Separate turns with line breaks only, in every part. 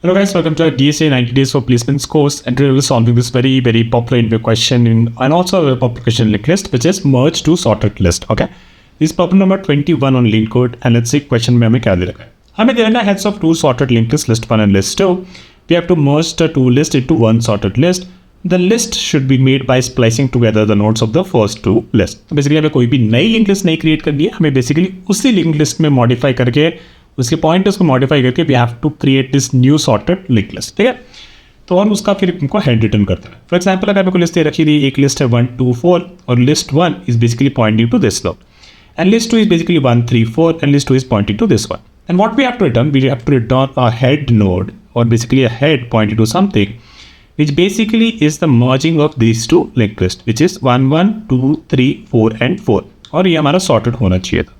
Hello guys, welcome to our DSA 90 Days for Placements course, and today we'll be solving this very popular interview question and also a popular question linked list, which is merge to sorted list. Okay, this is problem number 21 on LeetCode, and let's see question में हमें क्या दे रखा है. हमें दे रखा है heads of two sorted linked list, list 1 and list 2. We have to merge the two lists into one sorted list. The list should be made by splicing together the nodes of the first two lists. तो basically हमें कोई भी नई link list नहीं create करनी है, हमें basically उसी लिंक लिस्ट में मॉडिफाई करके उसके पॉइंटर्स को मॉडिफाई करके we have to create this new sorted link list. ठीक है, तो हम उसका फिर हमको हेड रिटर्न करते हैं. फॉर एग्जाम्पल अगर मेरे को लिस्ट दे रखी थी, एक लिस्ट है 1 2 4 और list 1 is basically pointing to this node and list 2 is basically 1 3 4 and list 2 is pointing to this one. And what we have to return, we have to return a head node और basically a head pointing to something which basically is the merging of these two linked list, which is 1 1 2 3 4 and 4, और ये हमारा sorted होना चाहिए था.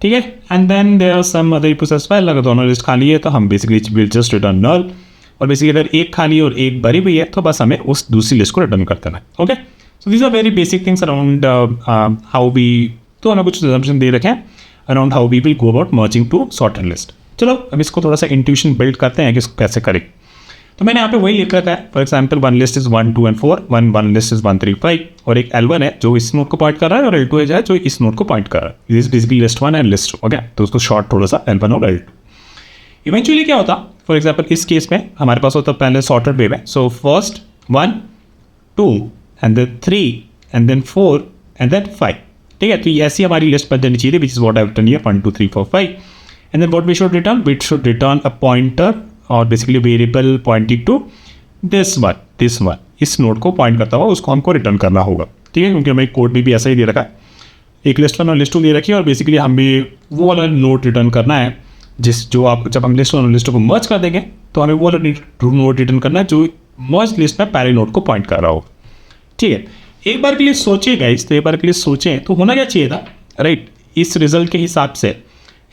ठीक है, and then there are some other process file. अगर दोनों लिस्ट खाली है तो हम basically will just return null, और बेसिकली अगर एक खाली और एक भरी हुई है तो बस हमें उस दूसरी लिस्ट को रिटर्न कर देना है. Okay, so these are very basic things around how we, तो हमें कुछ assumption दे रखे हैं around how we will go about merging two sorted list. चलो अब इसको थोड़ा सा इंट्यूशन बिल्ड करते हैं कि इसको कैसे करें. तो मैंने यहाँ पे वही लिख रखा है. For example one list is 1 2 and 4, one list is 1 3 5 और एक L1 है जो इस नोड को पॉइंट कर रहा है और L2 है जो इस नोड को पॉइंट कर रहा है. This is basically list 1 and list 2. Okay, तो उसको शॉर्ट थोड़ा सा L1 और L2. इवेंचुअली क्या होता, फॉर एग्जाम्पल इस केस में हमारे पास होता पहले सॉर्टेड वे में. So first 1 2 and then 3 and then 4 and then 5. ठीक है, तो ये ऐसी हमारी लिस्ट बन जानी चाहिए, which is what I return here 1 2 3 4 5. And then what we should return, we should return a pointer और basically variable pointing to this one इस नोड को पॉइंट करता हुआ उसको हमको रिटर्न करना होगा. ठीक है, क्योंकि हमें कोड में भी ऐसा ही दे रखा है, एक लिस्ट 1 और लिस्ट 2 दे रखी है और बेसिकली हमें वो वाला नोड रिटर्न करना है जब हम लिस्ट 1 और लिस्ट 2 को मर्ज कर देंगे तो हमें वो वाला नोड रिटर्न करना है जो मर्ज लिस्ट में पहले नोड को पॉइंट कर रहा हो. ठीक है, एक बार के लिए सोचें गाइस, तो एक बार के लिए सोचें तो होना क्या चाहिए था, राइट. इस रिजल्ट के हिसाब से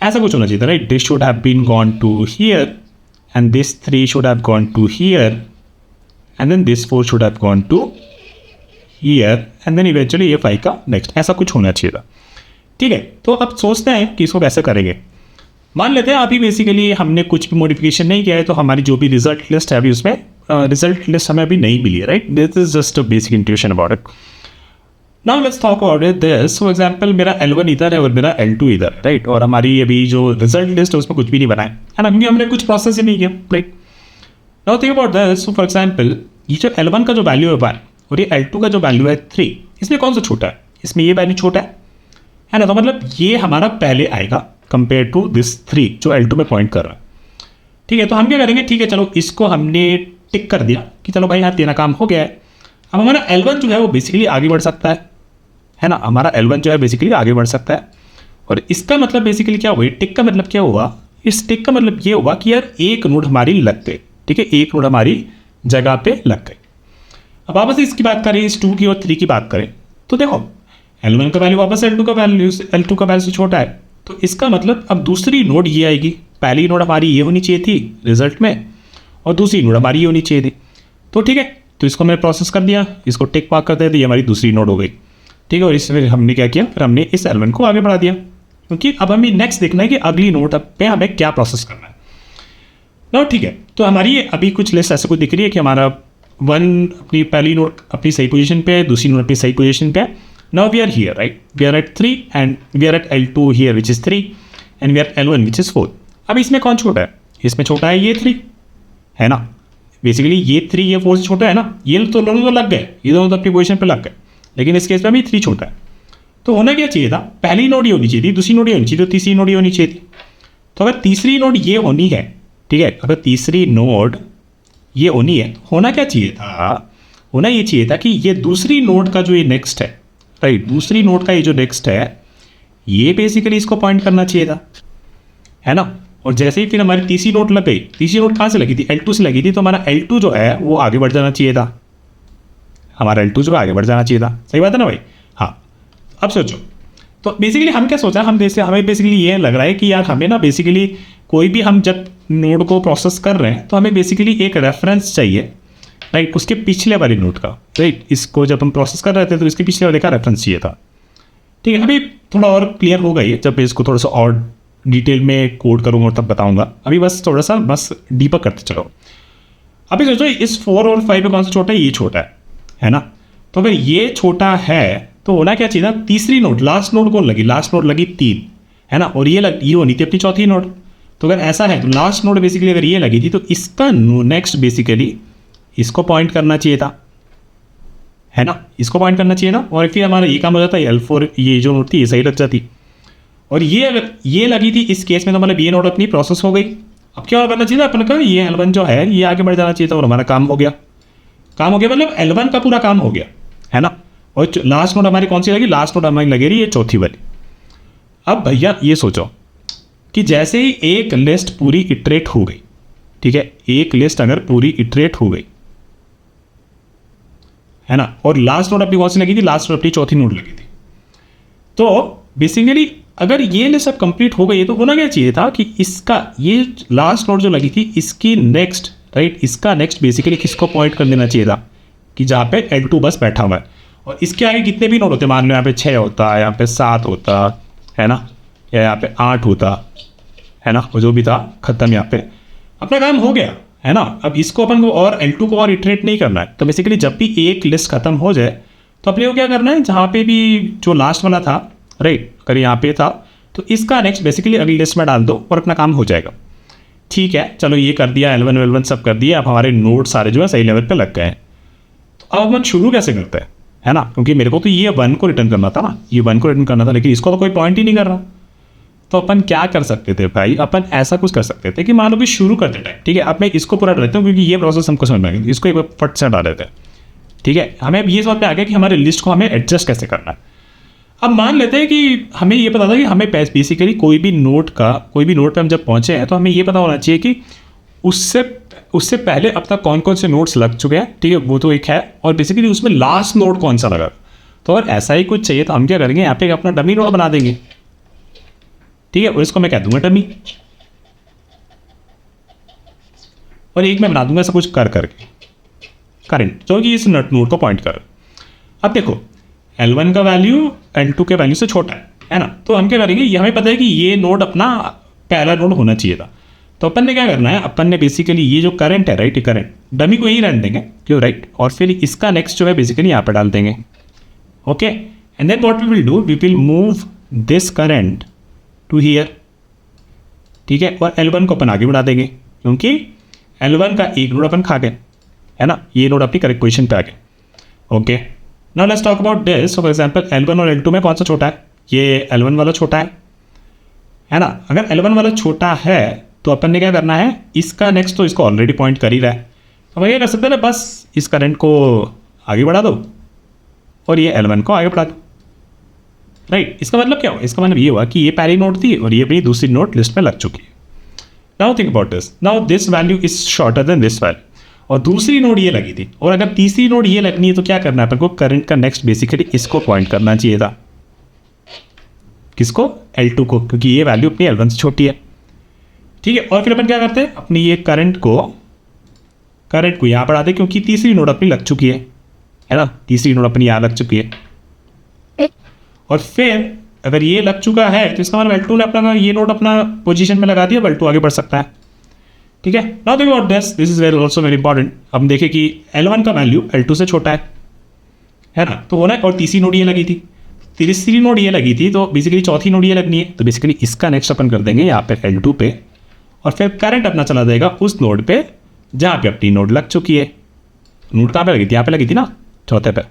ऐसा कुछ होना चाहिए था, right. This should have been gone to here and this 3 should have gone to here and then this 4 should have gone to here and then eventually ये 5 का next, ऐसा कुछ होना चाहिए था. ठीक है, तो अब सोचते हैं कि इसको कैसे करेंगे. मान लेते हैं अभी बेसिकली हमने कुछ भी मॉडिफिकेशन नहीं किया है, तो हमारी जो भी रिजल्ट लिस्ट है अभी उसमें रिजल्ट लिस्ट हमें अभी नहीं मिली है, right. This is just a basic intuition about it. Now let's talk about it this. For example मेरा L1 इधर है और मेरा L2 इधर, राइट. और हमारी अभी जो रिजल्ट लिस्ट है उसमें कुछ भी नहीं बना है क्योंकि हमने कुछ प्रोसेस ही नहीं किया, right. Now think about this. For example ये जो L1 का जो वैल्यू है 1 और ये L2 का जो वैल्यू है 3, इसमें कौन सा छोटा है, इसमें ये वैल्यू छोटा है ना. तो मतलब ये हमारा पहले आएगा कंपेयर टू दिस 3 जो L2 में पॉइंट कर रहा है. ठीक है, तो हम क्या करेंगे, ठीक है चलो इसको हमने टिक कर दिया कि चलो भाई यहाँ तेरा काम हो गया है. अब हमारा L1 जो है वो बेसिकली आगे बढ़ सकता है ना. हमारा L1 जो है बेसिकली आगे बढ़ सकता है और इसका मतलब बेसिकली क्या हुआ, टिक का मतलब क्या हुआ, इस टिक का मतलब ये हुआ कि यार एक नोड हमारी लग गई. ठीक है, एक नोड हमारी जगह पे लग गई. अब वापस इसकी बात करें, इस 2 की और 3 की बात करें तो देखो L1 का वैल्यू वापस L2 का वैल्यू से छोटा है, तो इसका मतलब अब दूसरी नोड ये आएगी. पहली नोड हमारी ये होनी चाहिए थी रिजल्ट में और दूसरी नोड हमारी ये होनी चाहिए थी. तो ठीक है, तो इसको मैंने प्रोसेस कर दिया, इसको टिक मार्क कर दिया, तो ये हमारी दूसरी नोड हो गई. ठीक है, और इसमें हमने क्या किया, फिर हमने इस L1 को आगे बढ़ा दिया क्योंकि अब हमें नेक्स्ट देखना है कि अगली नोड पे हमें क्या प्रोसेस करना है ना. ठीक है, तो हमारी अभी कुछ लिस्ट ऐसे कुछ दिख रही है कि हमारा 1 अपनी पहली नोड अपनी सही पोजीशन पे है, दूसरी नोड अपनी सही पोजीशन पे है. Now we are here, right. We are at 3 and we are at L2 here which is 3 and we are L1 which is 4. अब इसमें कौन छोटा है, इसमें छोटा है ये 3 है ना. बेसिकली ये 3 ये 4 से छोटा है ना. ये तो दोनों तो लग गए, ये दोनों तो अपनी पोजीशन पे लग गए, लेकिन इस केस में भी 3 छोटा है. तो होना क्या चाहिए था, पहली नोड ये होनी चाहिए थी, दूसरी नोड ये होनी चाहिए, तो तीसरी नोड ये होनी चाहिए थी. तो अगर तीसरी नोड ये होनी है, ठीक है, अगर तीसरी नोड ये होनी है, होना क्या चाहिए था, होना ये चाहिए था कि ये दूसरी नोड का जो ये नेक्स्ट है, राइट, दूसरी नोड का ये जो नेक्स्ट है ये बेसिकली इसको पॉइंट करना चाहिए था, है ना. और जैसे ही फिर हमारी तीसरी नोड लग गई, तीसरी नोड कहाँ से लगी थी, L2 से लगी थी, तो हमारा L2 जो है वो आगे बढ़ जाना चाहिए था, हमारा L2 जो आगे बढ़ जाना चाहिए था. सही बात है ना भाई. हाँ, अब सोचो, तो बेसिकली हम क्या सोचा, हमें बेसिकली ये लग रहा है कि यार हमें ना बेसिकली कोई भी हम जब नोड को प्रोसेस कर रहे हैं तो हमें बेसिकली एक रेफरेंस चाहिए, राइट, उसके पिछले वाली नोड का, राइट. इसको जब हम प्रोसेस कर रहे थे तो इसके पिछले वाले का रेफरेंस चाहिए था. ठीक है, अभी थोड़ा और क्लियर हो गई है जब इसको थोड़ा सा और डिटेल में कोड करूँगा तब बताऊँगा, अभी बस थोड़ा सा बस डीपर करते चलो। अभी सोचो इस 4 और 5 में कौन सा छोटा है, ये छोटा है ना। तो अगर ये छोटा है तो होना क्या चाहिए ना, तीसरी नोड, लास्ट नोड कौन लगी, लास्ट नोड लगी 3 है ना, और ये होनी थी अपनी चौथी नोड। तो अगर ऐसा है तो लास्ट नोड बेसिकली अगर ये लगी थी तो इसका नेक्स्ट बेसिकली इसको पॉइंट करना चाहिए था, है ना, इसको पॉइंट करना चाहिए ना। और फिर हमारा ये काम हो जाता है L4, ये जो नोड थी ये सही लग जाती। और ये अगर ये लगी थी इस केस में तो मतलब ये नोड अपनी प्रोसेस हो गई। अब क्या करना चाहिए था अपन का, ये L1 जो है ये आगे बढ़ जाना चाहिए था और हमारा काम हो गया। काम हो गया मतलब L1 का पूरा काम हो गया, है ना। और लास्ट नोड हमारी कौन सी लगी, लास्ट नोड हमारी लगी रही ये चौथी वाली। अब भैया ये सोचो कि जैसे ही एक लिस्ट पूरी इटरेट हो गई, ठीक है, एक लिस्ट अगर पूरी इटरेट हो गई, है ना, और लास्ट नोड अपनी कौन सी लगी थी, लास्ट नोड अपनी चौथी नोड लगी थी। तो बेसिकली अगर ये लिस्ट अब कंप्लीट हो गई तो होना क्या चाहिए था कि इसका ये लास्ट नोड जो लगी थी इसकी नेक्स्ट, राइट, इसका नेक्स्ट बेसिकली किसको पॉइंट कर देना चाहिए था कि जहाँ पे L2 बस बैठा हुआ है। और इसके आगे कितने भी नोड होते, मान लो यहाँ पे 6 होता, यहाँ पे 7 होता, है ना, या यहाँ पे 8 होता, है ना, वो जो भी था खत्म, यहाँ पे अपना काम हो गया, है ना। अब इसको अपन को और L2 को और इटरेट नहीं करना है। तो बेसिकली जब भी एक लिस्ट खत्म हो जाए तो अपने को क्या करना है, जहाँ पे भी जो लास्ट वाला था, राइट, अगर यहाँ पे था तो इसका नेक्स्ट बेसिकली अगली लिस्ट में डाल दो और अपना काम हो जाएगा। ठीक है, चलो ये कर दिया, L1 सब कर दिया। अब हमारे नोड सारे जो है सही लेवल पे लग गए हैं। तो अब अपन शुरू कैसे करते हैं, है ना, क्योंकि मेरे को तो ये 1 को रिटर्न करना था ना, ये 1 को रिटर्न करना था, लेकिन इसको तो कोई पॉइंट ही नहीं कर रहा। तो अपन क्या कर सकते थे भाई, अपन ऐसा कुछ कर सकते थे कि मान लो कि शुरू करते टाइम, ठीक है, अब मैं इसको पूरा डालता हूँ क्योंकि ये प्रोसेस हमको समझ में आ गया, इसको एक बार फट से डाल देते हैं। ठीक है, हमें अब ये समझ में आ गया कि हमारे लिस्ट को हमें एडजस्ट कैसे करना है। अब मान लेते हैं कि हमें ये पता था कि हमें बेसिकली कोई भी नोड पे हम जब पहुंचे हैं तो हमें ये पता होना चाहिए कि उससे पहले अब तक कौन कौन से नोड्स लग चुके हैं, ठीक है, वो तो एक है, और बेसिकली उसमें लास्ट नोड कौन सा लगा। तो अगर ऐसा ही कुछ चाहिए तो हम क्या करेंगे, यहाँ पे अपना डमी नोड बना देंगे, ठीक है, और इसको मैं कह दूंगा डमी, और एक मैं बना दूंगा ऐसा कुछ कर करके करंट, जो कि इस नोड को पॉइंट कर। अब देखो L1 का वैल्यू L2 के वैल्यू से छोटा है ना, तो हम क्या करेंगे, ये हमें पता है कि ये नोड अपना पहला नोड होना चाहिए था। तो अपन ने क्या करना है, अपन ने बेसिकली ये जो करंट है, राइट, करंट डमी को यही रहने देंगे, क्यों, राइट, और फिर इसका नेक्स्ट जो है बेसिकली यहाँ पे डाल देंगे। Okay, and then what we will do, we will move this current to here, ठीक है, और L1 को अपन आगे बढ़ा देंगे क्योंकि L1 का एक नोड अपन खा गए, है ना, ये नोड अपनी करेक्ट पोजीशन पे आ गए। Okay, now let's talk about this. For example L1 और L2 में कौन सा छोटा है, ये L1 वाला छोटा है ना। अगर L1 वाला छोटा है तो अपन ने क्या करना है, इसका नेक्स्ट तो इसको ऑलरेडी पॉइंट कर ही रहा है, तो हम ये कर सकते हैं ना, बस इस करंट को आगे बढ़ा दो और ये L1 को आगे बढ़ा दो, राइट। इसका मतलब क्या हुआ, इसका मतलब ये हुआ कि ये पहली नोड थी और ये अपनी दूसरी नोड लिस्ट में लग चुकी है। Now think about this, now this value is shorter than this value, और दूसरी नोड ये लगी थी, और अगर तीसरी नोड ये लगनी है तो क्या करना है अपन को, करंट का नेक्स्ट बेसिकली इसको पॉइंट करना चाहिए था, किसको, L2 को, क्योंकि ये वैल्यू अपनी L1 से छोटी है, ठीक है। और फिर अपन क्या करते हैं, अपनी ये करंट को यहाँ पर आते, क्योंकि तीसरी नोड अपनी लग चुकी है ना, तीसरी नोड अपनी यहाँ लग चुकी है। और फिर अगर ये लग चुका है तो इसका मतलब L2 ने अपना ये नोड अपना पोजीशन में लगा दिया, L2 आगे बढ़ सकता है, ठीक है। Now think about this is also very important. हम देखें कि L1 का वैल्यू L2 से छोटा है ना, तो होना है, और तीसरी नोड ये लगी थी, तीसरी नोड ये लगी थी, तो बेसिकली चौथी नोड ये लगनी है, तो बेसिकली इसका नेक्स्ट अपन कर देंगे यहाँ पे L2 पे, और फिर करंट अपना चला जाएगा उस नोड पे जहाँ पे अपनी नोड लग चुकी है। नोड कहाँ पे लगी थी, यहाँ पे लगी थी ना, चौथे पे,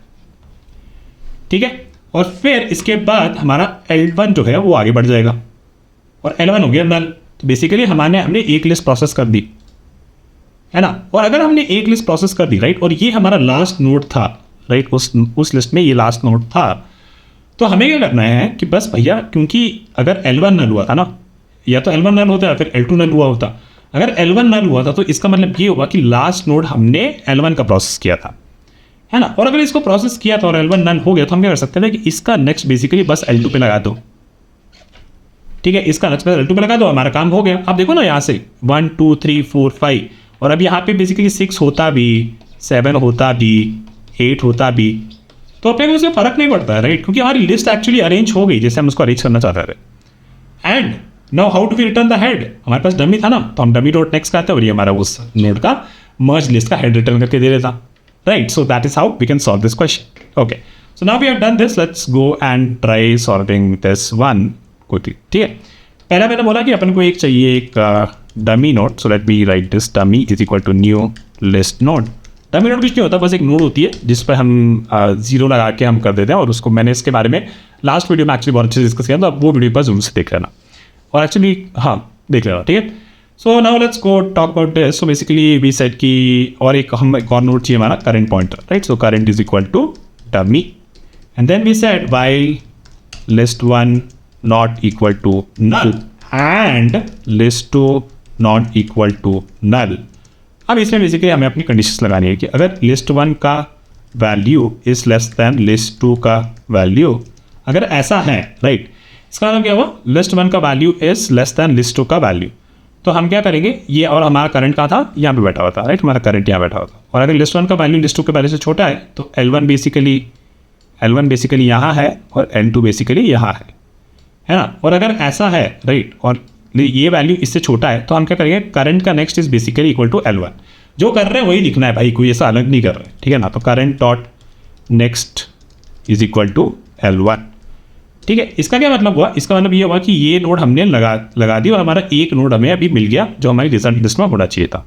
ठीक है। और फिर इसके बाद हमारा L1 जो है वो आगे बढ़ जाएगा, और L1 हो गया नल। तो बेसिकली हमने एक लिस्ट प्रोसेस कर दी, है ना। और अगर हमने एक लिस्ट प्रोसेस कर दी, राइट, और ये हमारा लास्ट नोड था, राइट, उस लिस्ट में ये लास्ट नोड था, तो हमें क्या करना है कि बस भैया, क्योंकि अगर L1 नल हुआ था ना, या तो L1 नल होता है फिर L2 नल हुआ होता, अगर L1 नल हुआ था तो इसका मतलब ये होगा कि लास्ट नोड हमने L1 का प्रोसेस किया था, है ना। और अगर इसको प्रोसेस किया था और L1 नल हो गया तो हम क्या कर सकते हैं कि इसका नेक्स्ट बेसिकली बस L2 पे लगा दो, ठीक है, इसका नेक्स्ट L2 पे लगा दो, हमारा काम हो गया। अब देखो ना, यहाँ से 1 2 3 4 5, और अब यहाँ पे बेसिकली 6 होता भी, 7 होता भी, 8 होता भी, तो अपने को उसमें फर्क नहीं पड़ता है, राइट, क्योंकि हमारी लिस्ट एक्चुअली अरेंज हो गई जैसे हम उसको अरेंज करना चाहते थे। And now how to we return the head, हमारे पास डमी था ना, तो हम डमी डॉट नेक्स्ट कहते हैं और ये हमारा उस नोड का मर्ज लिस्ट का हेड रिटर्न करके दे देता, right. So that is how we can solve this question. Okay, so now we have done this, let's go and try solving this one quickly. ठीक है, पहला मैंने बोला कि अपन को एक चाहिए एक dummy node. So let me write this dummy is equal to new list node. Dummy node कुछ नहीं होता, बस एक नोड होती है जिस पर हम जीरो लगा के हम कर देते हैं, और उसको मैंने इसके बारे में लास्ट वीडियो में एक्चुअली बहुत अच्छे से डिस्कस किया, तो आप वो वीडियो पर जरूर से देख लेना और एक्चुअली हाँ देख लेना. ठीक है, so now let's go talk about this. So basically we said कि और एक और नोड चाहिए हमारा current pointer, right. So current is equal to dummy and then we said while list one not equal to null and list two not equal to null. अब इसमें basically हमें अपनी कंडीशंस लगानी है कि अगर लिस्ट वन का value is less than list two का वैल्यू, अगर ऐसा है, राइट, इसका मतलब क्या हुआ, लिस्ट वन का value is less than list two का वैल्यू. तो हम क्या करेंगे, ये और हमारा करंट कहाँ था, यहाँ पे बैठा हुआ था, राइट, हमारा करंट यहाँ बैठा हुआ था. और अगर लिस्ट वन का वैल्यू लिस्ट टू के वैल्यू से छोटा है तो L1 बेसिकली यहाँ है और L2 बेसिकली यहाँ है ना. और अगर ऐसा है, राइट, और ये वैल्यू इससे छोटा है तो हम क्या करेंगे, करंट का next is basically equal to L1. जो कर रहे हैं वही लिखना है भाई, कोई ऐसा अलग नहीं कर रहे हैं, ठीक है ना. तो current dot next is equal to L1. ठीक है, इसका क्या मतलब हुआ, इसका मतलब ये हुआ कि ये नोड हमने लगा दी और हमारा एक नोड हमें अभी मिल गया जो हमारी रिजल्ट लिस्ट में होना चाहिए था.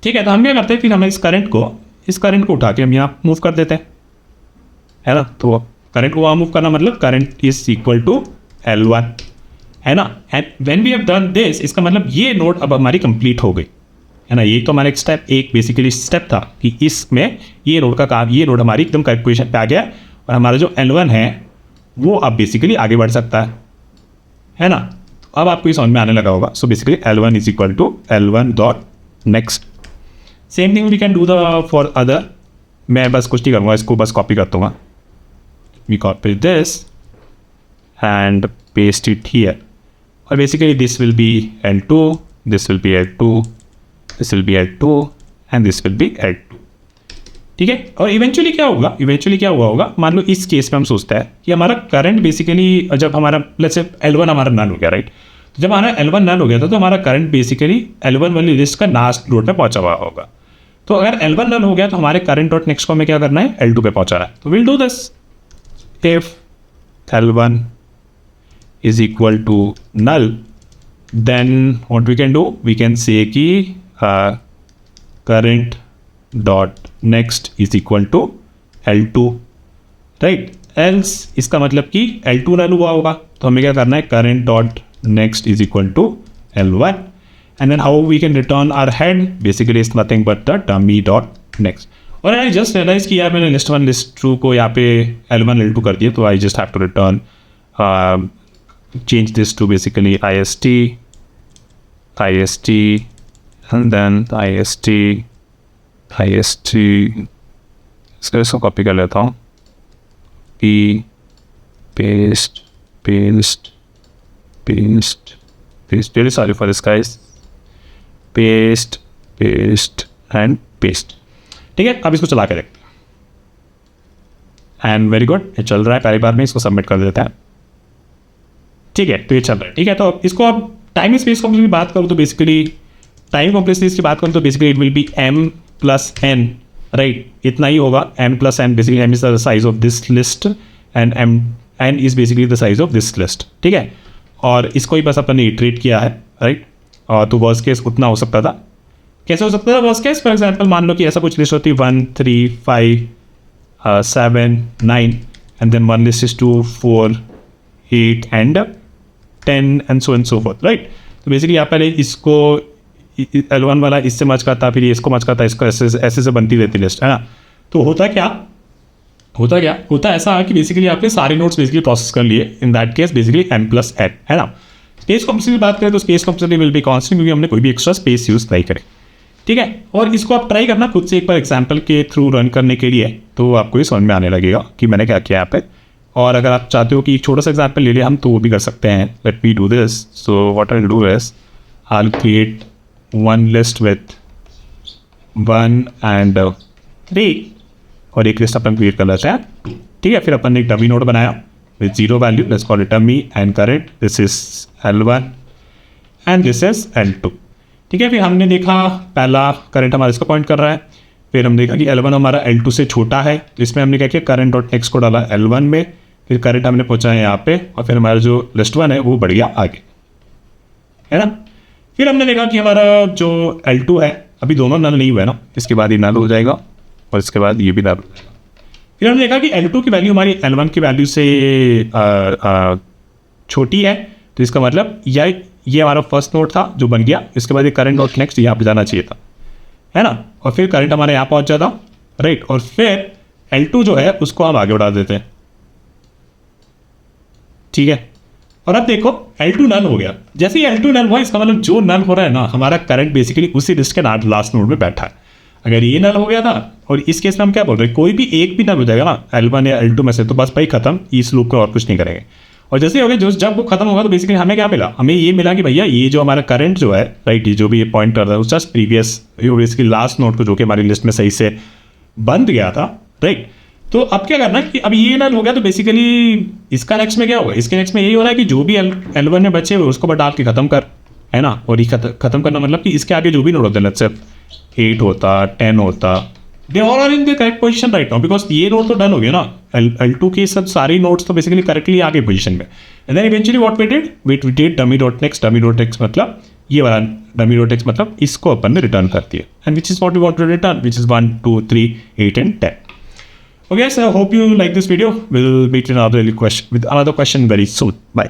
ठीक है, तो हम क्या करते हैं, फिर हमें इस करंट को उठा के हम यहाँ मूव कर देते हैं, है ना. तो करंट को वहाँ मूव करना मतलब current is equal to L1, है ना. And when we have done this, इसका मतलब ये नोड अब हमारी कंप्लीट हो गई, है ना. ये तो हमारा एक बेसिकली स्टेप था कि इसमें ये नोड का काम, ये नोड हमारी एकदम करेक्ट पोजीशन पे आ गया और हमारा जो L1 है वो अब बेसिकली आगे बढ़ सकता है ना. तो अब आपको ये समझ में आने लगा होगा. So basically L1 is equal to L1 dot next. Same thing we can do the for other. मैं बस कुछ नहीं करूँगा, इसको बस कॉपी कर दूँगा. We copy this and paste it here. और basically this will be L2, this will be L2, this will be L2 and this will be L2. ठीक है, और इवेंचुअली क्या हुआ होगा, मान लो इस केस में हम सोचते हैं कि हमारा करंट बेसिकली जब हमारा लेट्स से L1 हमारा नल हो गया, राइट. तो जब हमारा L1 नल हो गया था तो हमारा करंट बेसिकली L1 वाली लिस्ट का लास्ट नोड पे पहुंचा हुआ होगा. तो अगर L1 नल हो गया तो हमारे करंट डॉट नेक्स्ट को हमें क्या करना है, L2 पे पहुंचाना है. तो will do this. If L1 is equal to null, then what we can do, we can say कि current dot next is equal to L2, right. else इसका मतलब कि L2 null हुआ होगा तो हमें क्या करना है, current dot next is equal to L1. and then how we can return our head basically is nothing but the dummy dot next. और I just realized कि यार मैंने list 1 list 2 को यहाँ पे L1 L2 कर दिया, तो I just have to return change this to basically ist and then ist. इसको कॉपी कर लेता हूँ, paste, really sorry for this guys, paste and paste. ठीक है, अब इसको चला के देखते हैं एंड वेरी गुड, ये चल रहा है. पहली बार में इसको सबमिट कर देते हैं. ठीक है, तो ये चल रहा है. ठीक है, तो इसको अब टाइम स्पेस कॉम्प्लेक्सिटी की बात करूँ तो बेसिकली टाइम कॉम्प्लेक्सिटी की बात करूँ तो basically it will be m plus n, right. इतना ही होगा, m plus n. Basically m is the size of this list and n is basically the size of this list. ठीक है, और इसको ही बस अपन ने इटरेट किया है, राइट. और तो वर्स्ट केस उतना हो सकता था. कैसे हो सकता था वर्स्ट केस? फॉर एग्जाम्पल मान लो कि ऐसा कुछ लिस्ट होती 1 3 5 7 9 and then one list is 2 4 8 and 10 and so forth, right. तो बेसिकली आप पहले इसको L1 वाला इससे मच करता, फिर इसको मच करता, इसको ऐसे से बनती रहती लिस्ट, है ना. तो होता ऐसा कि बेसिकली आपने सारे नोट्स बेसिकली प्रोसेस कर लिए. In that case basically m plus n, है ना. स्पेस कॉम्प्लेक्सिटी की बात करें तो space complexity will be constant क्योंकि हमने कोई भी एक्स्ट्रा स्पेस यूज नहीं करे. ठीक है, और इसको आप ट्राई करना खुद से एक बार एग्जाम्पल के थ्रू रन करने के लिए, तो आपको ये समझ में आने लगेगा कि मैंने क्या किया यहाँ पे. और अगर आप चाहते हो कि एक छोटा सा एग्जाम्पल ले लिया हम, तो वो भी कर सकते हैं. Let me do this. So what I will do is I will create one list with 1 and 3 और एक लिस्ट अपन क्रिएट कर लेते हैं. ठीक है, फिर अपन ने एक डमी नोड बनाया with 0 value. Let's call it dummy and current. This is L1 and this is L2। ठीक है, फिर हमने देखा पहला करंट हमारा इसको पॉइंट कर रहा है, फिर हमने देखा कि L1 हमारा L2 से छोटा है, इसमें हमने क्या किया करंट डॉट नेक्स्ट को डाला L1 में, फिर करंट हमने पहुँचाया यहाँ पे और फिर हमारा जो लिस्ट 1 है वो बढ़ गया आगे, है ना। फिर हमने देखा कि हमारा जो L2 है अभी दोनों नल नहीं हुआ है ना, इसके बाद ये नल हो जाएगा और इसके बाद ये भी नल हो जाएगा। फिर हमने देखा कि L2 की वैल्यू हमारी L1 की वैल्यू से छोटी है, तो इसका मतलब ये हमारा फर्स्ट नोड था जो बन गया, इसके बाद ये करंट डॉट नेक्स्ट यहाँ पे जाना चाहिए था, है ना, और फिर करंट हमारे यहाँ पहुँच जाता, राइट, और फिर L2 जो है उसको हम आगे बढ़ा देते हैं, ठीक है। और अब देखो L2 नल हो गया, जैसे ही L2 नल हुआ इसका मतलब जो नल हो रहा है ना हमारा करंट बेसिकली उसी लिस्ट के लास्ट नोड में बैठा है। अगर ये नल हो गया था और इस केस में हम क्या बोल रहे हैं, कोई भी एक भी नल हो जाएगा ना L1 या L2 में से, तो बस भाई खत्म, इस लूप को और कुछ नहीं करेंगे। और जैसे हो गया जो जब वो खत्म होगा तो बेसिकली हमें क्या मिला, हमें ये मिला कि भैया ये जो हमारा करंट जो है, राइट, ये जो भी ये पॉइंट कर रहा है उस just previous basically last node को जो कि हमारी लिस्ट में सही से बंद गया था, राइट। तो अब क्या करना है कि अब ये नल हो गया तो बेसिकली इसका नेक्स्ट में क्या होगा, इसके नेक्स्ट में यही हो रहा है कि जो भी L1 में बचे हुए उसको बस डाल के खत्म कर, है ना। और ये खत्म करना मतलब कि इसके आगे जो भी नोड होते हैं, सिर्फ 8 होता 10 होता, they all are in the correct position right now, because ये नोड तो डन हो गया ना, L2 के सब सारी नोड्स तो बेसिकली करेक्टली आगे पोजीशन में। And then eventually what we did dummy dot next मतलब ये वाला डमी डॉट नेक्स्ट मतलब इसको अपन ने रिटर्न कर दिया, and which is what we want to return, which is 1 2 3 8 and 10। Okay, so I hope you like this video. We'll meet in another question very soon. Bye.